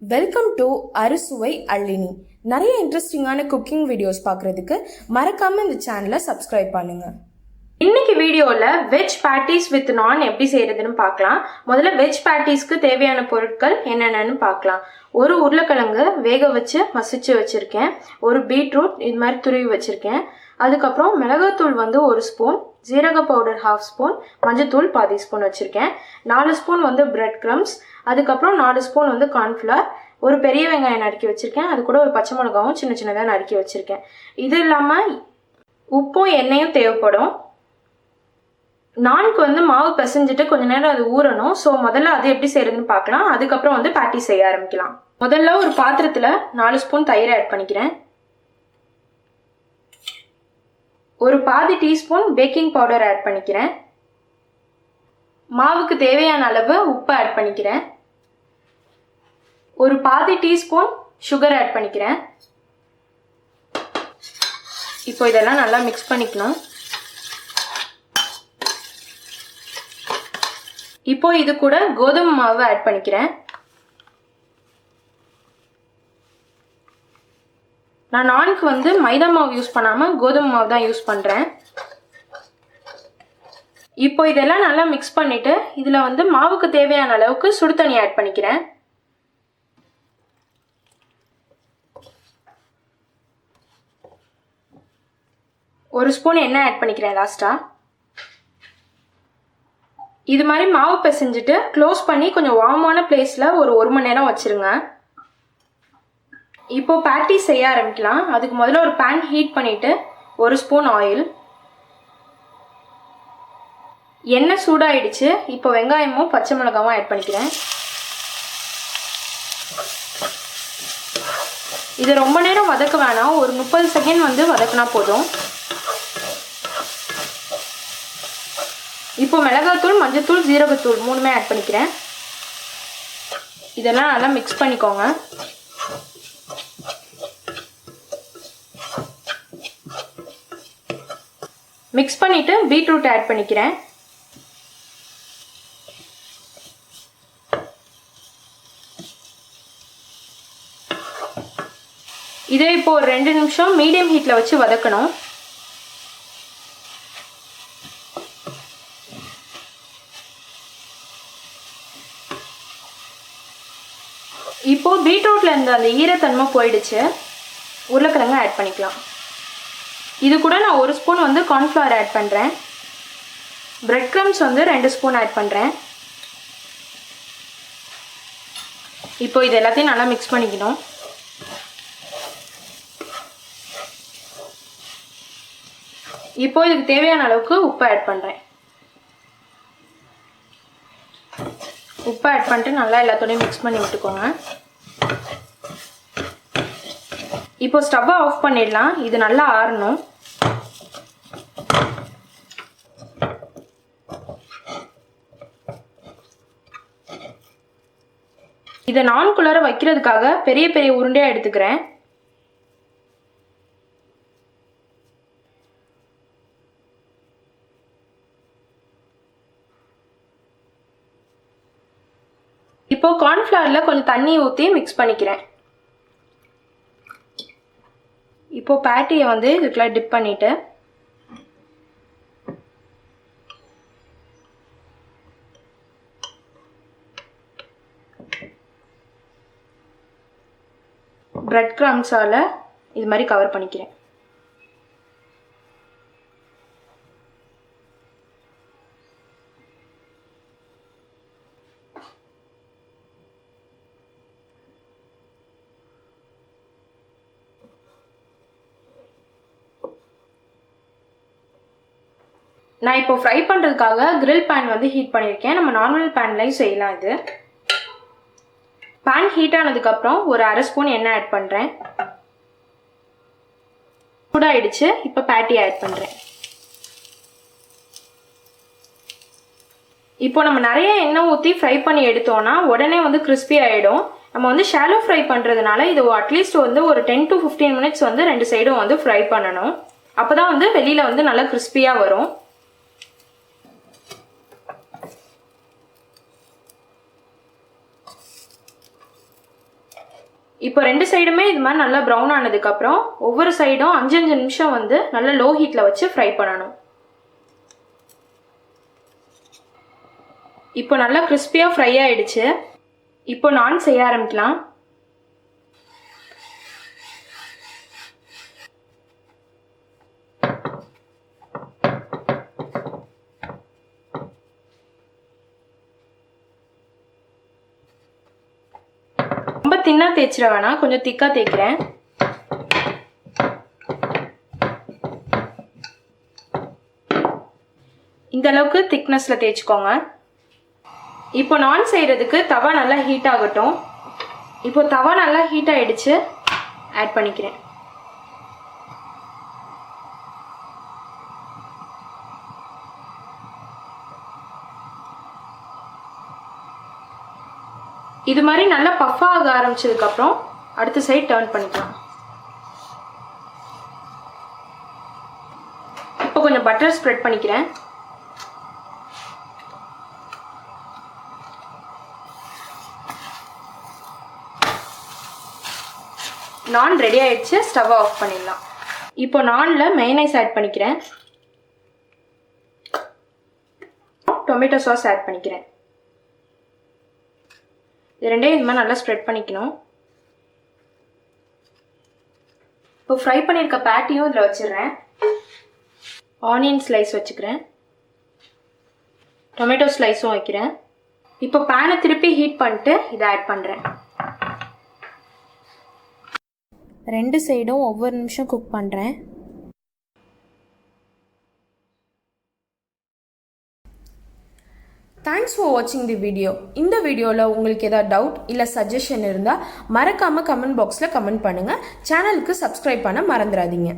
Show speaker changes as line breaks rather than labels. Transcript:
Welcome to அறுசுவை அள்ளினி. நிறைய இன்ட்ரெஸ்டிங்கான குக்கிங் வீடியோஸ் பார்க்குறதுக்கு மறக்காம இந்த சேனலை சப்ஸ்கிரைப் பண்ணுங்க.
இன்னைக்கு வீடியோவில் வெஜ் பேட்டிஸ் வித் நான் எப்படி செய்யறதுன்னு பார்க்கலாம். முதல்ல வெஜ் பேட்டிஸ்க்கு தேவையான பொருட்கள் என்னென்னு பார்க்கலாம். ஒரு உருளைக்கிழங்கு வேக வச்சு மசிச்சு வச்சுருக்கேன். ஒரு பீட்ரூட் இது மாதிரி துருவி வச்சுருக்கேன். அதுக்கப்புறம் மிளகாத்தூள் வந்து 1 ஸ்பூன், ஜீரக பவுடர் 1/2 ஸ்பூன், மஞ்சத்தூள் 1/2 ஸ்பூன் வச்சுருக்கேன். 4 ஸ்பூன் வந்து பிரெட் க்ரம்ஸ், அதுக்கப்புறம் 4 ஸ்பூன் வந்து கார்ன்ஃப்ளவர், ஒரு பெரிய வெங்காயம் நறுக்கி வச்சுருக்கேன். அது கூட ஒரு பச்சை மிளகாவும் சின்ன சின்னதாக நறுக்கி வச்சுருக்கேன். இது இல்லாமல் உப்பும் எண்ணெயும் தேவைப்படும். நான்கு வந்து மாவு பிசைஞ்சிட்டு கொஞ்ச நேரம் அது ஊறணும். ஸோ முதல்ல அது எப்படி செய்யறதுன்னு பார்க்கலாம். அதுக்கப்புறம் வந்து பேட்டி செய்ய ஆரம்பிக்கலாம். முதல்ல ஒரு பாத்திரத்தில் 4 ஸ்பூன் தயிர் ஆட் பண்ணிக்கிறேன். ஒரு பாதி டீஸ்பூன் பேக்கிங் பவுடர் ஆட் பண்ணிக்கிறேன். மாவுக்கு தேவையான அளவு உப்பு ஆட் பண்ணிக்கிறேன். ஒரு பாதி டீஸ்பூன் சுகர் ஆட் பண்ணிக்கிறேன். இப்போ இதெல்லாம் நல்லா மிக்ஸ் பண்ணிக்கணும். இப்போ இது கூட கோதுமை மாவு ஆட் பண்ணிக்கிறேன். நான் நான்கு வந்து மைதா மாவு யூஸ் பண்ணாமல் கோதுமை மாவு தான் யூஸ் பண்ணுறேன். இப்போ இதெல்லாம் நல்லா மிக்ஸ் பண்ணிவிட்டு இதில் வந்து மாவுக்கு தேவையான அளவுக்கு சுடு தண்ணி ஆட் பண்ணிக்கிறேன். ஒரு ஸ்பூன் எண்ணெய் ஆட் பண்ணிக்கிறேன் லாஸ்ட்டாக. இது மாதிரி மாவு பிசைஞ்சிட்டு க்ளோஸ் பண்ணி கொஞ்சம் வார்மான பிளேஸில் ஒரு 1 மணி நேரம் வச்சுருங்க. இப்போ பேட்டி செய்ய ஆரம்பிக்கலாம். அதுக்கு முதல்ல ஒரு பேன் ஹீட் பண்ணிவிட்டு 1 ஸ்பூன் ஆயில், எண்ணெய் சூடாயிடுச்சு. இப்போ வெங்காயமும் பச்சை மிளகாவும் ஆட் பண்ணிக்கிறேன். இது ரொம்ப நேரம் வதக்க வேணாம், ஒரு 30 செகண்ட் வந்து வதக்கினா போதும். இப்போ மிளகாத்தூள், மஞ்சத்தூள், ஜீரகத்தூள் 3மே ஆட் பண்ணிக்கிறேன். இதெல்லாம் நல்லா மிக்ஸ் பண்ணிக்கோங்க. மிக்ஸ் பண்ணிவிட்டு பீட்ரூட் ஆட் பண்ணிக்கிறேன். இதை இப்போ ஒரு 2 நிமிஷம் மீடியம் ஹீட்டில் வச்சு வதக்கணும். இப்போ பீட்ரூட்ல இருந்த அந்த ஈரத்தன்மை போயிடுச்சு. உருளைக்கிழங்கு ஆட் பண்ணிக்கலாம். இது கூட நான் 1 ஸ்பூன் வந்து கார்ன்ஃப்ளவர் ஆட் பண்ணுறேன். பிரெட் க்ரம்ஸ் வந்து 2 ஸ்பூன் ஆட் பண்ணுறேன். இப்போ இது எல்லாத்தையும் நல்லா மிக்ஸ் பண்ணிக்கணும். இப்போ இதுக்கு தேவையான அளவுக்கு உப்பு ஆட் பண்ணுறேன். உப்பு ஆட் பண்ணிட்டு நல்லா எல்லாத்தோடையும் மிக்ஸ் பண்ணி விட்டுக்கோங்க. இப்போ ஸ்டவ்வை ஆஃப் பண்ணிடலாம். இது நல்லா ஆறணும். இதை நான்குள்ளார வைக்கிறதுக்காக பெரிய பெரிய உருண்டையாக எடுத்துக்கிறேன். இப்போ கார்ன்ஃப்ளவரில் கொஞ்சம் தண்ணி ஊற்றி மிக்ஸ் பண்ணிக்கிறேன். இப்போ பேட்டியை வந்து இதுக்குள்ள டிப் பண்ணிவிட்டு பிரெட் க்ரம்ஸால் இது மாதிரி கவர் பண்ணிக்கிறேன். நான் இப்போ ஃப்ரை பண்ணுறதுக்காக கிரில் பேன் வந்து ஹீட் பண்ணியிருக்கேன். நம்ம நார்மல் பேன்லையும் செய்யலாம். இது பேன் ஹீட் ஆனதுக்கப்புறம் ஒரு 1/2 ஸ்பூன் எண்ணெய் ஆட் பண்ணுறேன். சூடாயிடுச்சு. இப்போ பேட்டி ஆட் பண்ணுறேன். இப்போ நம்ம நிறைய எண்ணெய் ஊற்றி ஃப்ரை பண்ணி எடுத்தோன்னா உடனே வந்து கிறிஸ்பி ஆகிடும். நம்ம வந்து ஷாலோ ஃப்ரை பண்ணுறதுனால இது அட்லீஸ்ட் வந்து ஒரு 10 to 15 மினிட்ஸ் வந்து 2 சைடும் வந்து ஃப்ரை பண்ணணும். அப்போ தான் வந்து வெளியில் வந்து நல்லா கிறிஸ்பியாக வரும். இப்போ 2 சைடுமே இது மாதிரி நல்லா ப்ரௌன் ஆனதுக்கப்புறம் ஒவ்வொரு சைடும் 5 நிமிஷம் வந்து நல்லா லோ ஹீட்டில் வச்சு ஃப்ரை பண்ணணும். இப்போ நல்லா கிறிஸ்பியாக ஃப்ரை ஆயிடுச்சு. இப்போ நான் செய்ய ஆரம்பிக்கலாம். ரொம்ப தின்னா தேய்ச்சிட வேணாம், கொஞ்சம் திக்காக தேய்க்கிறேன். இந்த அளவுக்கு திக்னஸில் தேய்ச்சிக்கோங்க. இப்போ நான் செய்கிறதுக்கு தவா நல்லா ஹீட் ஆகட்டும். இப்போ தவா நல்லா ஹீட் ஆகிடுச்சு, ஆட் பண்ணிக்கிறேன். இது மாதிரி நல்லா பஃப்பாக ஆக ஆரம்பிச்சதுக்கப்புறம் அடுத்த சைடு டர்ன் பண்ணிக்கலாம். இப்போ கொஞ்சம் பட்டர் ஸ்ப்ரெட் பண்ணிக்கிறேன். நான் ரெடி ஆயிடுச்சு, ஸ்டவ் ஆஃப் பண்ணிடலாம். இப்போ நானில் மைனஸ் ஆட் பண்ணிக்கிறேன். டொமேட்டோ சாஸ் ஆட் பண்ணிக்கிறேன். இது ரெண்டையும் இது மாதிரி நல்லா ஸ்ப்ரெட் பண்ணிக்கணும். இப்போ ஃப்ரை பண்ணியிருக்க பேட்டியும் இதில் வச்சிடுறேன். ஆனியன் ஸ்லைஸ் வச்சுக்கிறேன். டொமேட்டோ ஸ்லைஸும் வைக்கிறேன். இப்போ பேனை திருப்பி ஹீட் பண்ணிட்டு இதை ஆட் பண்ணுறேன்.
2 சைடும் ஒவ்வொரு நிமிஷம் குக் பண்ணுறேன்.
தேங்க்ஸ் ஃபார் வாட்சிங் தி வீடியோ. இந்த வீடியோவில் உங்களுக்கு ஏதாவது டவுட் இல்லை சஜஷன் இருந்தால் மறக்காமல் கமெண்ட் பாக்ஸில் கமெண்ட் பண்ணுங்கள். சேனலுக்கு சப்ஸ்கிரைப் பண்ண மறந்துடாதீங்க.